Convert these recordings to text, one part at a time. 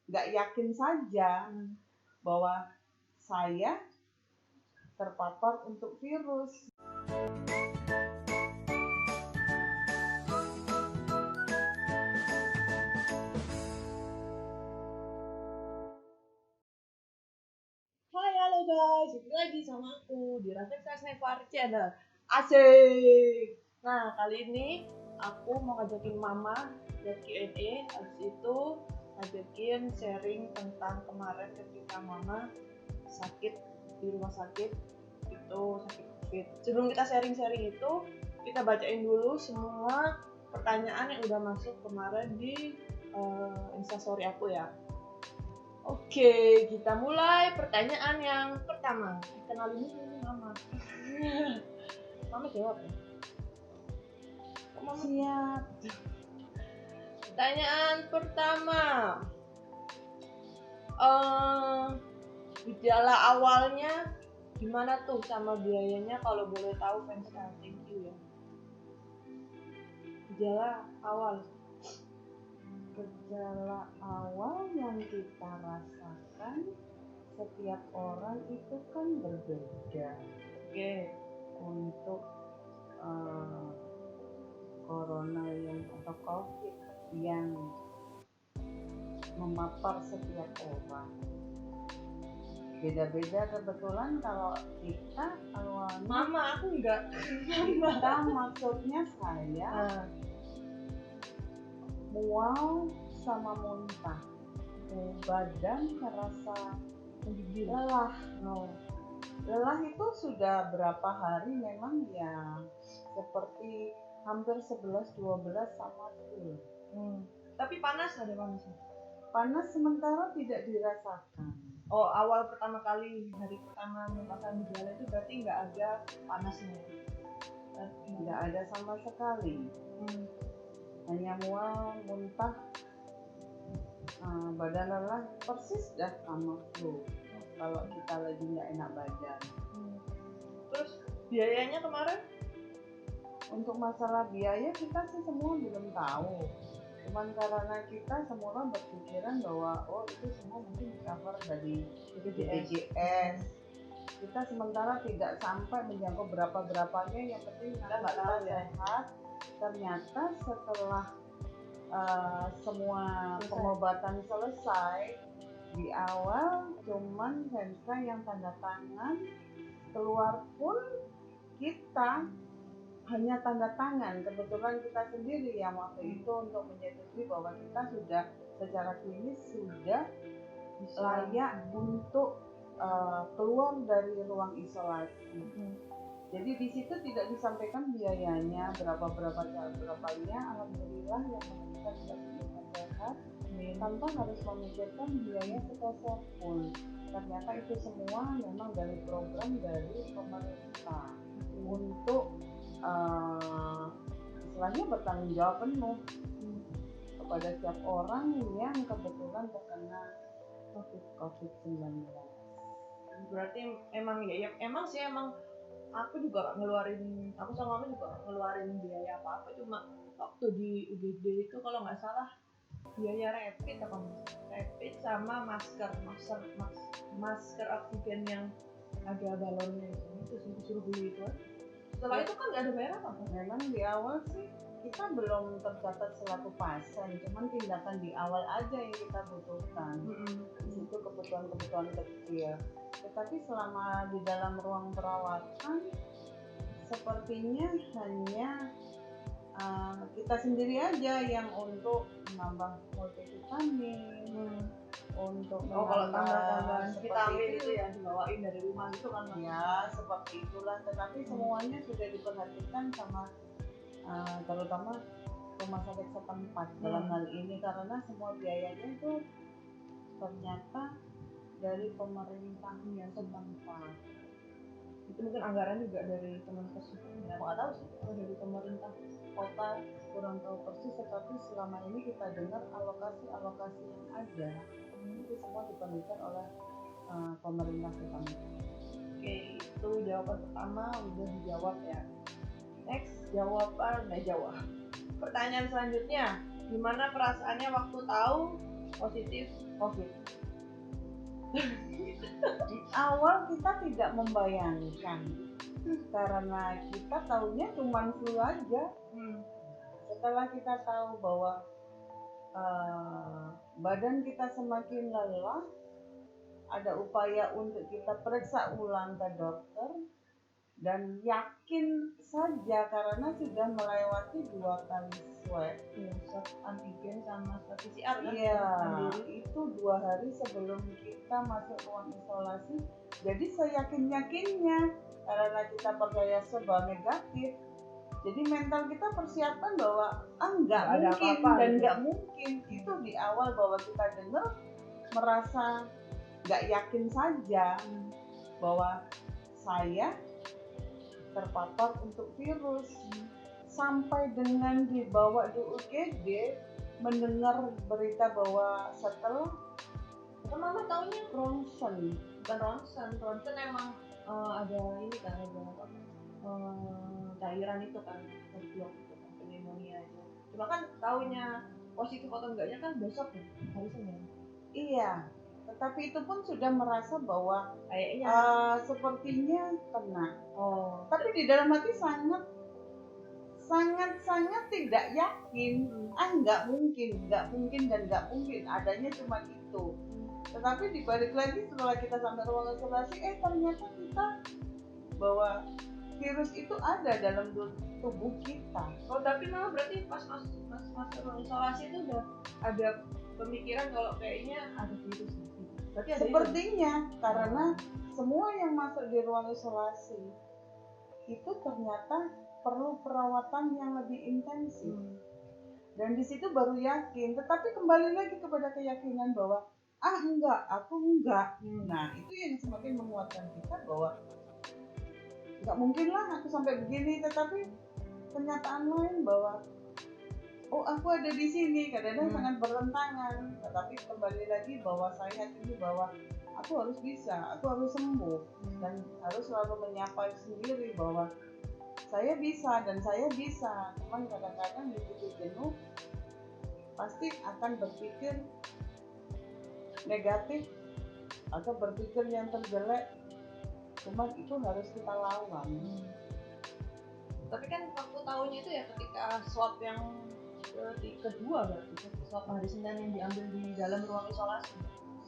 nggak yakin saja bahwa saya terpapar untuk virus. Hai, halo guys, balik lagi sama aku di Rafiq Nevar Channel. Asik. Nah, kali ini aku mau ngajakin mama buat Q&A. Habis itu ngajakin sharing tentang kemarin ketika mama sakit di rumah sakit, itu sakit COVID. Sebelum kita sharing-sharing itu, kita bacain dulu semua pertanyaan yang udah masuk kemarin di Instastory aku ya. Oke, kita mulai pertanyaan yang pertama. Kenalin dulu Mama. Mama jawab ya. Mama Siap. Pertanyaan pertama. Gejala awalnya gimana tuh sama biayanya kalau boleh tahu Venska? Thank you ya. Gejala awal. Gejala awal yang kita rasakan setiap orang itu kan berbeda. Oke. Untuk corona yang atau COVID yang memapar setiap orang beda-beda. Kebetulan kalau kita awalnya Mama aku enggak. kita maksudnya saya mual sama muntah, badan merasa lelah. Lelah itu sudah berapa hari memang ya, seperti hampir 11-12 sama flu. Tapi panas ada panasnya? Panas sementara tidak dirasakan. Oh, awal pertama kali, hari pertama merasakan gejala itu berarti nggak ada panasnya? Nggak ada sama sekali. Hanya mual, muntah, badan lelah, persis dah sama flu. Kalau kita lagi nggak enak badan. Terus biayanya kemarin? Untuk masalah biaya kita sih semua belum tahu. Cuman karena kita semula berpikiran bahwa itu semua mungkin cover dari BPJS. Kita sementara tidak sampai menjangkau berapanya, yang penting kita sehat. Ternyata setelah semua pengobatan selesai, di awal cuman Venska yang tanda tangan, keluar pun kita hanya tanda tangan. Kebetulan kita sendiri yang waktu itu untuk menyetujui bahwa kita sudah secara klinis sudah layak untuk keluar dari ruang isolasi. Jadi di situ tidak disampaikan biayanya berapanya. Alhamdulillah yang kita sudah sehat tanpa harus memikirkan biaya sepeser pun. Ternyata itu semua memang dari program dari pemerintah untuk istilahnya bertanggung jawab penuh kepada setiap orang yang kebetulan terkena COVID-19. Berarti emang aku juga aku sama Mama juga ngeluarin biaya apa-apa, cuma waktu di UGD itu kalau nggak salah biaya rapid sama masker oksigen yang ada balonnya itu sih disuruh beli itu. Setelah itu kan nggak ada bayar apa-apa. Memang di awal sih kita belum tercatat selaku pasien, cuman tindakan di awal aja yang kita butuhkan. Di situ kebutuhan kecil. Tetapi selama di dalam ruang perawatan sepertinya hanya kita sendiri aja yang untuk menambah multivitamin, untuk kalau tambahan vitamin itu ya dibawain dari rumah gitu kan? Ya seperti itulah. Tetapi semuanya sudah diperhatikan sama terutama rumah sakit setempat dalam hal ini, karena semua biayanya itu ternyata dari pemerintahnya setempat. Itu mungkin anggaran juga dari Kemenkes, ya aku nggak tahu sih kalau dari pemerintah kota kurang tahu persis. Tetapi selama ini kita dengar alokasi yang ada itu semua diberikan oleh pemerintah setempat. Oke, itu jawaban pertama udah dijawab ya. Next, pertanyaan selanjutnya, gimana perasaannya waktu tahu positif COVID. Di awal kita tidak membayangkan karena kita tahunya cuma flu aja. Setelah kita tahu bahwa badan kita semakin lelah, ada upaya untuk kita periksa ulang ke dokter, dan yakin saja karena sudah melewati 2 kali swab. Swab antigen sama swab PCR kan? Iya, itu 2 hari sebelum kita masuk ruang isolasi. Jadi seyakin-yakinnya karena kita percaya sebab negatif. Jadi mental kita persiapan bahwa nggak ada mungkin apa-apa, dan gitu. nggak mungkin. Itu di awal bahwa kita dengar merasa nggak yakin saja bahwa saya terpapar untuk virus. Sampai dengan dibawa di UGD mendengar berita bahwa setelah Mama taunya ronsen, bukan ronsen emang ada ini kan, ada apa, cairan itu kan, terblok itu kan, pneumonia itu. Cuma kan taunya positif atau enggaknya kan besok ya, hari Senin. Iya, tetapi itu pun sudah merasa bahwa Kayaknya sepertinya kena. oh, Tapi di dalam hati sangat tidak yakin. Nggak mungkin dan nggak mungkin, adanya cuma itu. Tetapi dibalik lagi setelah kita sampai ruang isolasi, ternyata kita bahwa virus itu ada dalam tubuh kita. oh tapi Mama berarti pas masuk ruang isolasi itu udah ada pemikiran kalau kayaknya ada virus. Berarti ada Sepertinya karena semua yang masuk di ruang isolasi itu ternyata perlu perawatan yang lebih intensif. Dan di situ baru yakin, tetapi kembali lagi kepada keyakinan bahwa aku enggak. Nah, itu yang semakin menguatkan kita bahwa enggak mungkin lah aku sampai begini, tetapi kenyataan lain bahwa aku ada di sini, kadang-kadang sangat bertentangan, tetapi kembali lagi bahwa saya yakini bahwa aku harus bisa, aku harus sembuh, dan harus selalu menyapa sendiri bahwa saya bisa dan saya bisa. Cuman kadang-kadang di titik jenuh pasti akan berpikir negatif atau berpikir yang terjelek. Cuman itu harus kita lawan. Tapi kan waktu tahunya itu ya ketika swab yang kedua, berarti swab hari Senin yang diambil di dalam ruang isolasi.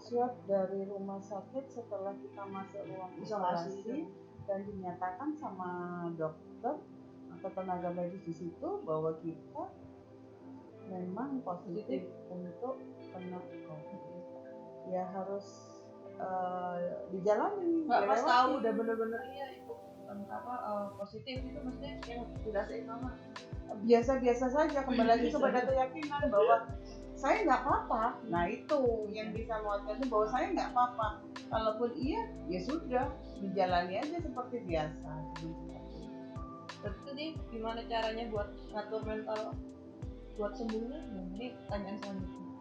Swab dari rumah sakit setelah kita masuk ruang isolasi dan dinyatakan sama dokter atau tenaga medis di situ bahwa kita memang positif untuk kena COVID. Ya harus dijalani. Nggak pas tahu udah bener-bener itu positif itu maksudnya yang dirasain Mama biasa-biasa saja, kembali lagi kepada keyakinan bahwa saya nggak apa-apa. Nah itu yang bisa menguatkan bahwa saya nggak apa-apa. Kalaupun iya, ya sudah dijalani aja seperti biasa. Terus tadi gimana caranya buat ngatur mental buat sembuhnya? Ini pertanyaan selanjutnya.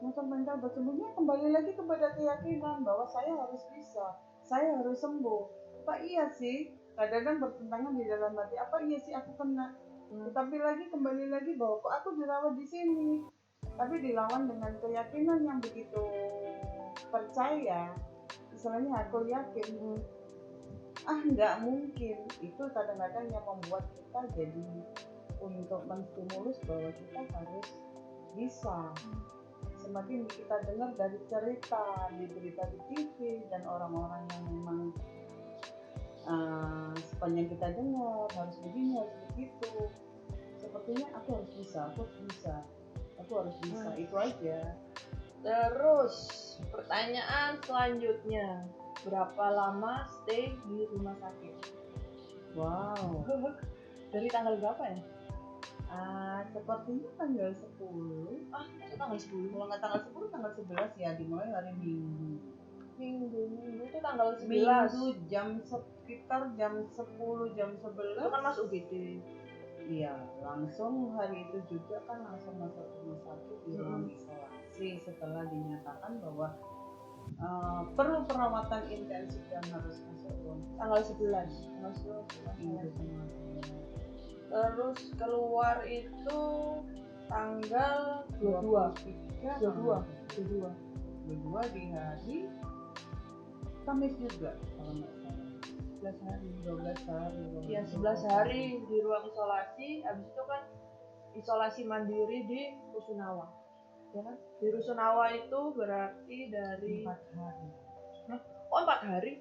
Ngatur mental buat sembuhnya kembali lagi kepada keyakinan bahwa saya harus bisa, saya harus sembuh. Apa iya sih? Kadang-kadang bertentangan di dalam hati. Apa iya sih aku kena? Tetapi lagi kembali lagi bahwa kok aku dirawat di sini. Tapi dilawan dengan keyakinan yang begitu percaya. Istilahnya aku yakin. Nggak mungkin. Itu kadang-kadang yang membuat kita jadi untuk menstimulus bahwa kita harus bisa. Semakin kita dengar dari cerita di berita di TV dan orang-orang yang memang sepanjang kita dengar harus begini, harus begitu, sepertinya aku harus bisa. Itu aja. Terus pertanyaan selanjutnya, berapa lama stay di rumah sakit? Wow. Dari tanggal berapa ya? Sepertinya tanggal 10. Tanggal 10. Kalau nggak tanggal 10, tanggal 11 ya, dimulai hari Minggu itu tanggal 11. Minggu sekitar jam 10, jam 11. Itu kan masuk UGD. Iya, langsung hari itu juga kan langsung masuk rumah sakit di ruang isolasi setelah dinyatakan bahwa perlu perawatan intensif dan harus masuk ruang. Tanggal 11. Minggu kemarin. Terus keluar itu tanggal 22. 22 di hari Kamis juga kalau nggak salah. 11 hari. 12 hari. Ya 11 hari di ruang isolasi, habis itu kan isolasi mandiri di Rusunawa. Ya kan? Di Rusunawa itu berarti dari 4 hari. Oh 4 hari?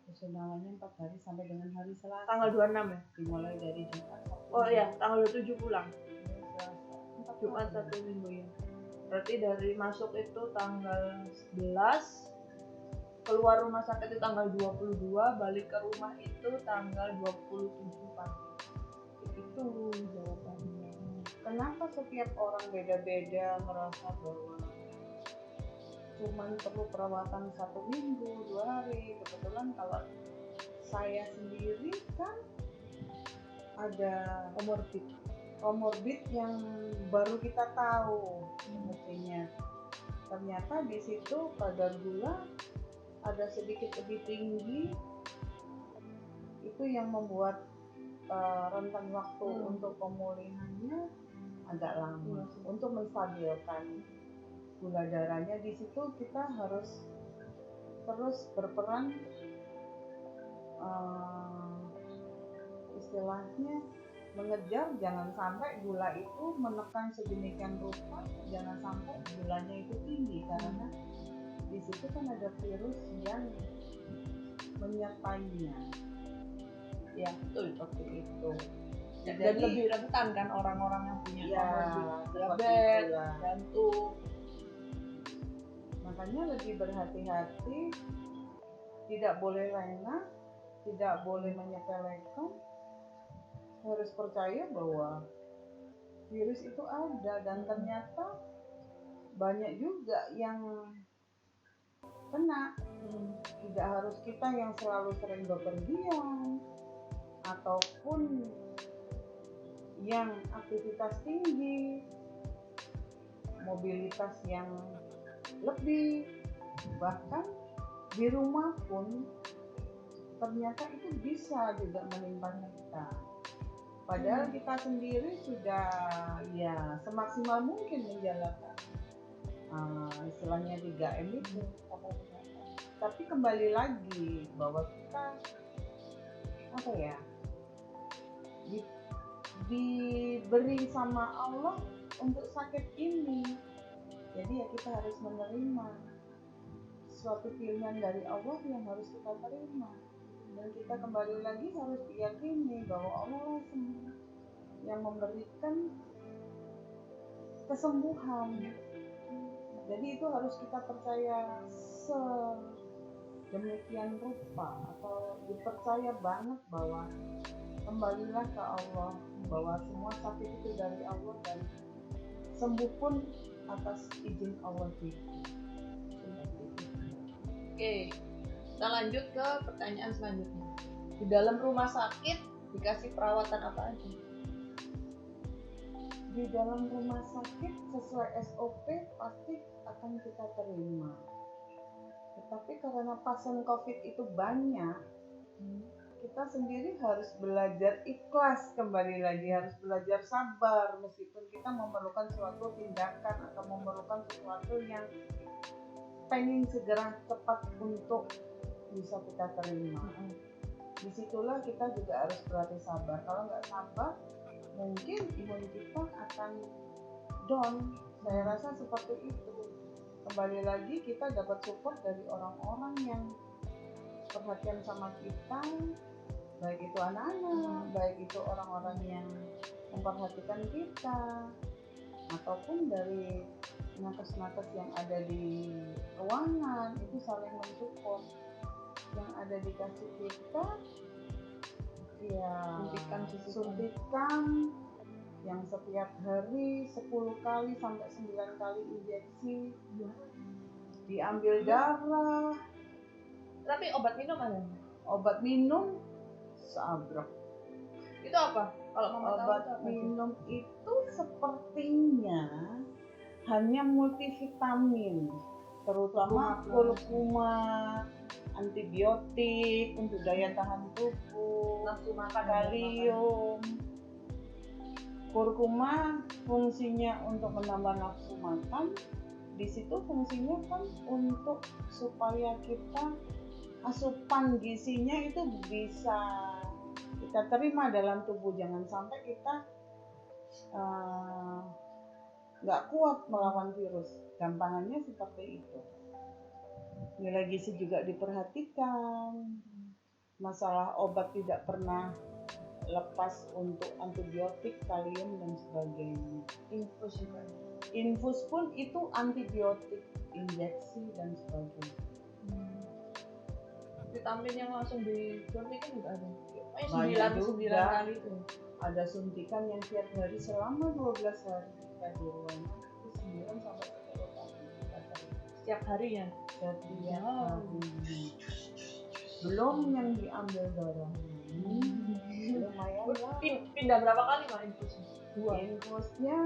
Rusunawanya 4 hari sampai dengan hari Selasa. Tanggal 26 ya? Dimulai dari Jumat. Sabtu, Oh iya, tanggal 27 pulang. Selasa. Jumat 1 minggu ya. Berarti dari masuk itu tanggal 11, keluar rumah sakit itu tanggal 22, balik ke rumah itu tanggal 27 pagi. Itu jawabannya. Kenapa setiap orang beda-beda merasa bahwa cuman perlu perawatan 1 minggu, 2 hari. Kebetulan kalau saya sendiri kan ada komorbid yang baru kita tahu mestinya. Ternyata di situ kadar gula ada sedikit lebih tinggi, itu yang membuat rentang waktu untuk pemulihannya agak lama. Untuk menstabilkan gula darahnya, di situ kita harus terus berperan, istilahnya mengejar jangan sampai gula itu menekan sedemikian rupa, jangan sampai gulanya itu tinggi, karena di situ kan ada virus yang menyertainya. Ya betul Seperti itu. dan Jadi lebih rentan kan orang-orang yang punya ya, komorbid seperti diabetes, itulah. jantung. Makanya lebih berhati-hati, tidak boleh lengah, tidak boleh menyepelekan, harus percaya bahwa virus itu ada, dan ternyata banyak juga yang kena. Tidak harus kita yang selalu sering bepergian ataupun yang aktivitas tinggi, mobilitas yang lebih, bahkan di rumah pun ternyata itu bisa juga menimpa kita. Padahal kita sendiri sudah ya semaksimal mungkin menjalankan istilahnya 3M itu. Tapi kembali lagi bahwa kita apa ya, diberi sama Allah untuk sakit ini, jadi ya kita harus menerima suatu pilihan dari Allah yang harus kita terima, dan kita kembali lagi harus diyakini bahwa Allah lah yang memberikan kesembuhan. Jadi itu harus kita percaya sedemikian rupa, atau dipercaya banget bahwa kembalilah ke Allah, bahwa semua sakit itu dari Allah, dan sembuh pun atas izin Allah juga. Oke, kita lanjut ke pertanyaan selanjutnya. Di dalam rumah sakit dikasih perawatan apa aja? Di dalam rumah sakit sesuai SOP pasti akan kita terima. Tetapi karena pasien COVID itu banyak, kita sendiri harus belajar ikhlas, kembali lagi harus belajar sabar, meskipun kita memerlukan suatu tindakan atau memerlukan sesuatu yang pengen segera cepat untuk bisa kita terima. Disitulah kita juga harus berlatih sabar. Kalau nggak sabar, mungkin imun kita akan down. Saya rasa seperti itu. Kembali lagi kita dapat support dari orang-orang yang perhatian sama kita, baik itu anak-anak, baik itu orang-orang yang memperhatikan kita, ataupun dari nakes-nakes yang ada di ruangan, itu saling mensupport. Yang ada di kasih kita ya suntikan yang setiap hari 10 kali sampai 9 kali injeksi, diambil darah. Tapi obat minum ada? Obat minum seabrek. Itu apa? Kalau mama tahu Obat itu apa? minum itu sepertinya hanya multivitamin, terutama kurkuma, antibiotik untuk daya tahan tubuh, Nafsu makan, kalium. Kurkuma fungsinya untuk menambah nafsu makan, di situ fungsinya kan untuk supaya kita asupan gizinya itu bisa kita terima dalam tubuh, jangan sampai kita nggak kuat melawan virus, gampangannya seperti itu. Nilai gizi juga diperhatikan, masalah obat tidak pernah lepas untuk antibiotik, kalium dan sebagainya. Infus pun itu antibiotik, injeksi dan sebagainya. Vitamin yang langsung disuntik kan juga ada. Banyak 9 juga. kali itu. Ada suntikan yang tiap hari selama 12 hari kita di ruangan itu 9 sampai 10 kali. Setiap hari ya. Setiap hari. Belum yang diambil darahnya. Lumayan lah. Pindah berapa kali Mak infusnya? 2. Infusnya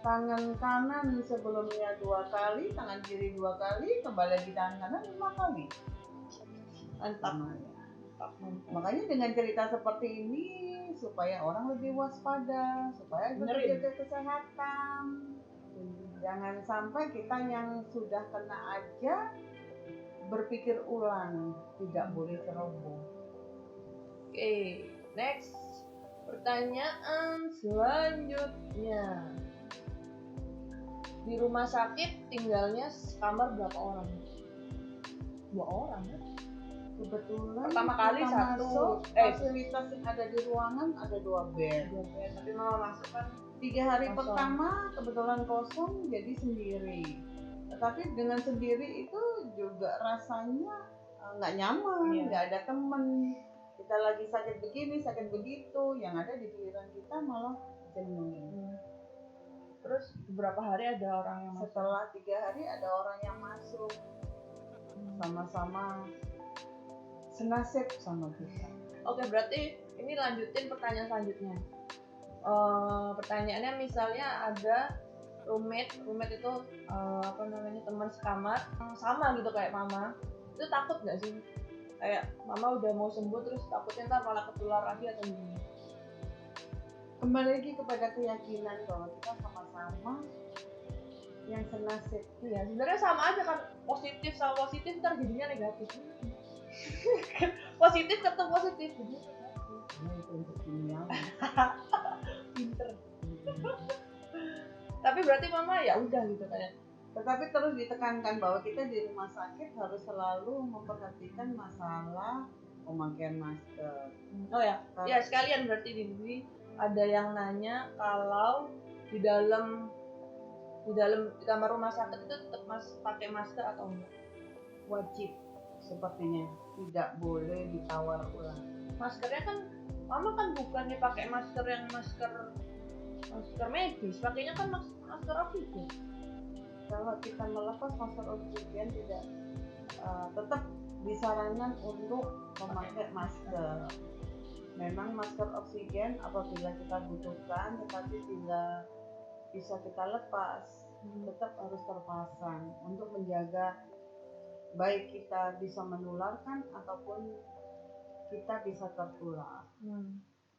tangan kanan sebelumnya 2 kali, tangan kiri 2 kali, kembali lagi tangan kanan 5 kali. Mantap. Makanya dengan cerita seperti ini supaya orang lebih waspada, supaya jaga kesehatan. Jangan sampai kita yang sudah kena aja berpikir ulang, tidak boleh ceroboh. Oke, next. Pertanyaan selanjutnya. Di rumah sakit tinggalnya kamar berapa orang? 2 orang kan? Kebetulan Pertama kali kita satu masuk, fasilitas yang ada di ruangan ada 2 bed. Tapi mama masuk kan 3 hari kosong. pertama kebetulan kosong jadi sendiri. Tetapi dengan sendiri itu juga rasanya nggak nyaman, nggak ada temen. Kita lagi sakit begini, sakit begitu, yang ada di pikiran kita malah jenuh. Terus beberapa hari ada orang yang masuk. Setelah 3 hari ada orang yang masuk, sama-sama senasib sama kita. Oke, berarti ini lanjutin pertanyaan selanjutnya. Pertanyaannya misalnya ada roommate itu teman sekamar sama gitu kayak mama, itu takut nggak sih? Kayak mama udah mau sembuh terus takutnya ntar malah ketular lagi atau gimana? Kembali lagi kepada keyakinan bahwa kita sama-sama yang senasib. Iya, sebenarnya sama aja kan, positif sama positif ntar jadinya negatif. Positif ketemu positif jadi Itu untuk duniawi. pinter. Tapi berarti mama ya udah gitu kayak. Tetapi terus ditekankan bahwa kita di rumah sakit harus selalu memperhatikan masalah pemakaian masker. Oh ya, ya sekalian berarti di ada yang nanya kalau di kamar rumah sakit itu tetap pakai masker atau enggak? Wajib sepertinya, tidak boleh ditawar ulang. Maskernya kan mama kan bukannya pakai masker yang masker medis, pakainya kan masker oksigen. Kalau kita melepas masker oksigen tidak tetap disarankan untuk memakai masker. Memang masker oksigen apabila kita butuhkan, tetapi tidak bisa kita lepas, tetap harus terpasang untuk menjaga baik kita bisa menularkan ataupun kita bisa tertular.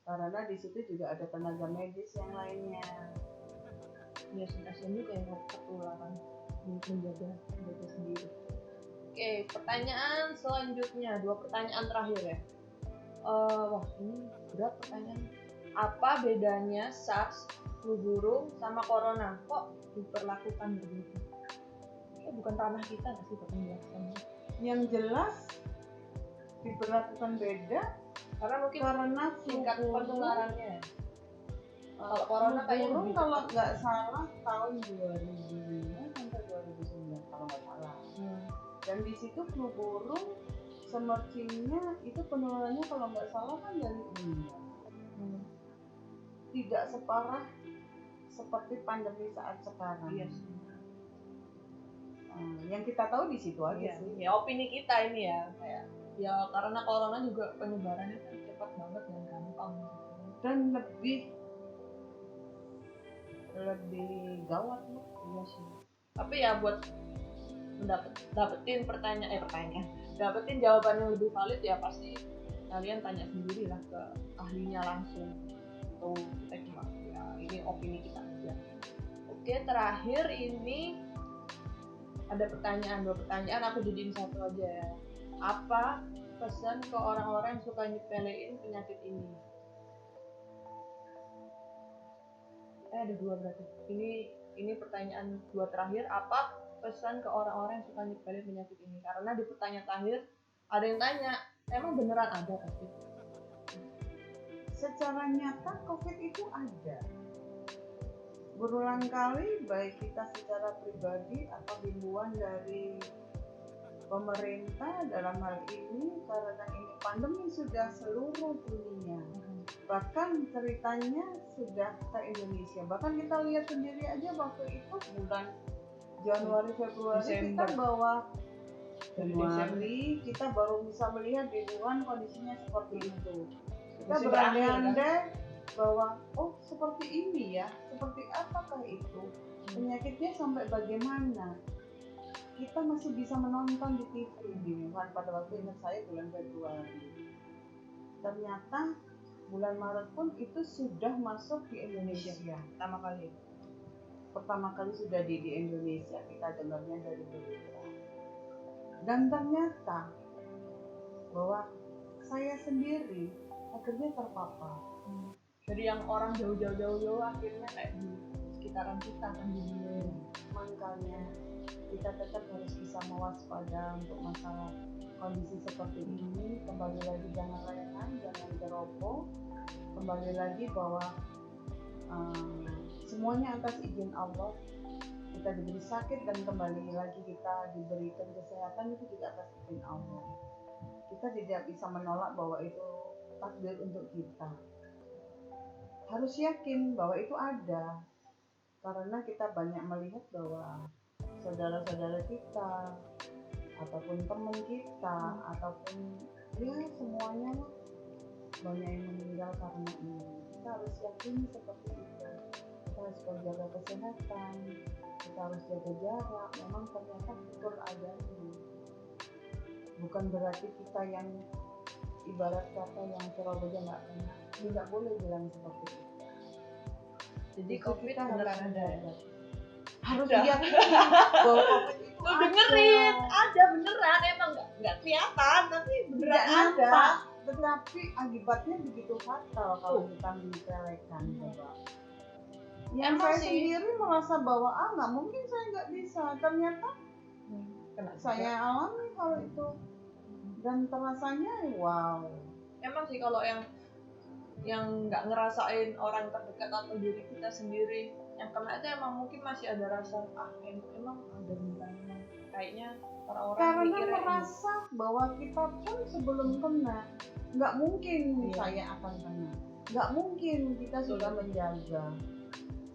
Karena di situ juga ada tenaga medis yang lainnya. Ya kasihan juga yang tertularan, menjaga sendiri. Oke, pertanyaan selanjutnya, 2 pertanyaan terakhir ya. Wah ini berat pertanyaan. Apa bedanya SARS, flu burung sama corona? Kok diperlakukan begitu? Bukan tanah kita nggak sih penjelasannya? Yang jelas diberlakukan beda karena mungkin karena tingkat penularannya. Kalau corona flu kayaknya burung kalau nggak salah tahun 2005 sampai 2009 kalau nggak salah. Dan di situ flu burung semercingnya itu penularannya kalau nggak salah kan dari India. Tidak separah seperti pandemi saat sekarang. Yes. Yang kita tahu di situ aja sih. Ya opini kita ini ya, kayak ya karena corona juga penyebarannya kan cepat banget dan gampang dan lebih gawat loh. Iya sih. Tapi ya buat dapetin dapetin jawaban yang lebih valid ya pasti kalian tanya sendiri lah ke ahlinya langsung atau kita cuma ya ini opini kita aja. Oke, terakhir ini ada dua pertanyaan aku jadiin satu aja ya. Apa pesan ke orang-orang yang suka nyepelein penyakit ini? Ada dua berarti. Ini pertanyaan dua terakhir. Apa pesan ke orang-orang yang suka nyepelein penyakit ini? Karena di pertanyaan terakhir ada yang tanya, emang beneran ada COVID? Secara nyata COVID itu ada. Berulang kali baik kita secara pribadi atau himbauan dari pemerintah dalam hal ini, karena ini pandemi sudah seluruh dunia. Bahkan ceritanya sudah ke Indonesia. Bahkan kita lihat sendiri aja waktu itu bulan Januari Februari kita bawa Januari kita baru bisa melihat di Wuhan kondisinya seperti itu. Kita berandai-andai bahwa oh seperti ini ya, seperti apakah itu penyakitnya sampai bagaimana. Kita masih bisa menonton di TV di Wuhan pada waktu ingat saya bulan Februari. Ternyata bulan Maret pun itu sudah masuk di Indonesia. Pertama kali sudah di Indonesia, kita dengarnya dari berita. Dan ternyata bahwa saya sendiri akhirnya terpapar. Jadi yang orang jauh akhirnya kayak di sekitaran kita kan di dunia. Makanya kita tetap harus bisa mewaspada untuk masalah kondisi seperti ini. Kembali lagi jangan layangan, jangan geroboh. Kembali lagi bahwa semuanya atas izin Allah. Kita diberi sakit dan kembali lagi kita diberikan kesehatan itu juga atas izin Allah. Kita tidak bisa menolak bahwa itu takdir untuk kita. Harus yakin bahwa itu ada, karena kita banyak melihat bahwa saudara-saudara kita ataupun teman kita ataupun ya semuanya banyak yang meninggal karena ini. Kita harus yakin seperti itu. Kita harus menjaga kesehatan, kita harus jaga jarak. Memang ternyata betul adanya. Bukan berarti kita yang ibarat kata yang ceroboh nggak kena. Tidak boleh bilang seperti itu. Jadi COVID kita beneran ada. Harus yakin bahwa COVID itu Tuh dengerin, ada beneran, emang nggak kelihatan tapi beneran ada. Tetapi akibatnya begitu fatal kalau kita menyepelekan, coba. Yang saya sendiri merasa bahwa nggak mungkin saya nggak bisa. Ternyata saya alami hal itu dan terasanya wow. Emang sih kalau yang nggak ngerasain orang terdekat atau diri kita sendiri yang kena itu emang mungkin masih ada rasa emang ada beneran kayaknya orang-orang karena merasa bahwa kita pun sebelum kena nggak mungkin saya akan kena, nggak mungkin kita sudah menjaga.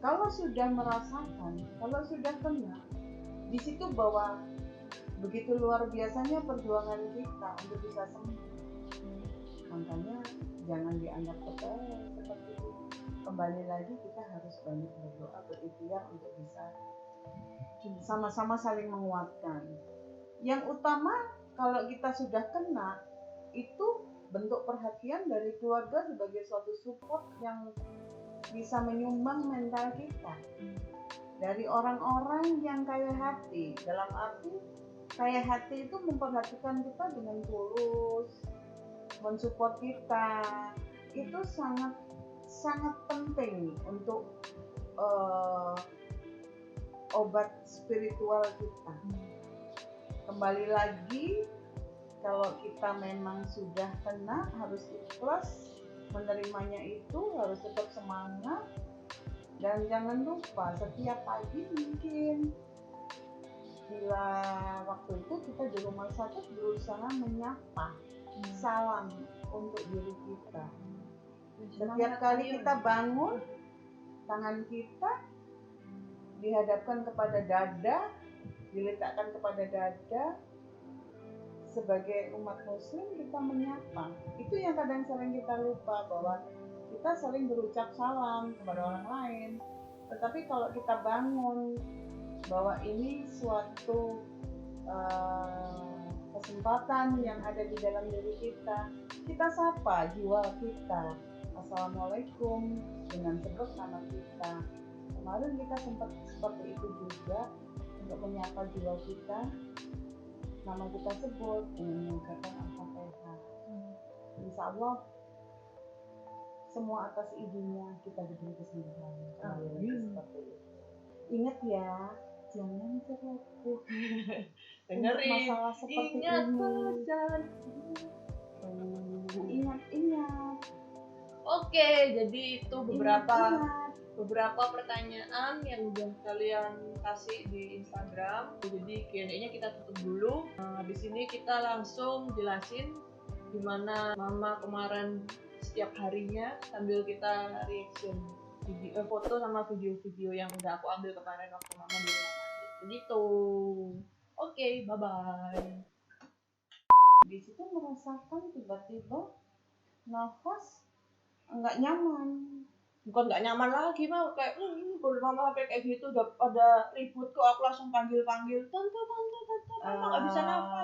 Kalau sudah merasakan, kalau sudah kena, di situ bahwa begitu luar biasanya perjuangan kita untuk bisa sembuh. Makanya jangan dianggap sepele seperti itu. Kembali lagi kita harus banyak berdoa, berikhtiar untuk bisa sama-sama saling menguatkan. Yang utama kalau kita sudah kena itu bentuk perhatian dari keluarga sebagai suatu support yang bisa menyumbang mental kita. Dari orang-orang yang kaya hati, dalam arti kaya hati itu memperhatikan kita dengan tulus, mensupport kita, itu sangat penting untuk obat spiritual kita. Kembali lagi, kalau kita memang sudah kena harus ikhlas menerimanya, itu harus tetap semangat dan jangan lupa setiap pagi mungkin bila waktu itu kita di rumah sakit berusaha menyapa salam untuk diri kita. Setiap kali kita bangun, tangan kita dihadapkan kepada dada, diletakkan kepada dada. Sebagai umat muslim kita menyapa. Itu yang kadang sering kita lupa, bahwa kita saling berucap salam kepada orang lain. Tetapi kalau kita bangun bahwa ini suatu kesempatan yang ada di dalam diri kita sapa jiwa kita. Assalamualaikum dengan sebut nama kita. Kemarin kita sempat seperti itu juga untuk menyapa jiwa kita. Nama kita sebut dengan mengucapkan Al-Fatihah. Insya Allah semua atas izinnya kita diberi kesembuhan. Seperti itu. Ingat ya, jangan ceroboh. Dengerin. Masalah seperti Ingat ini. pesan. Ingat. Oke, jadi itu beberapa pertanyaan yang udah kalian kasih di Instagram. Jadi Q&A-nya kita tutup dulu. Habis ini kita langsung jelasin gimana Mama kemarin setiap harinya sambil kita reaction foto sama video-video yang udah aku ambil kemarin waktu Mama di rumah sakit. Begitu. Oke, bye-bye. Di situ merasakan tiba-tiba nafas nggak nyaman. Bukan nggak nyaman lagi mah kayak kalau Mama sampai kayak gitu udah pada ribut kok aku langsung panggil tante nggak bisa nafas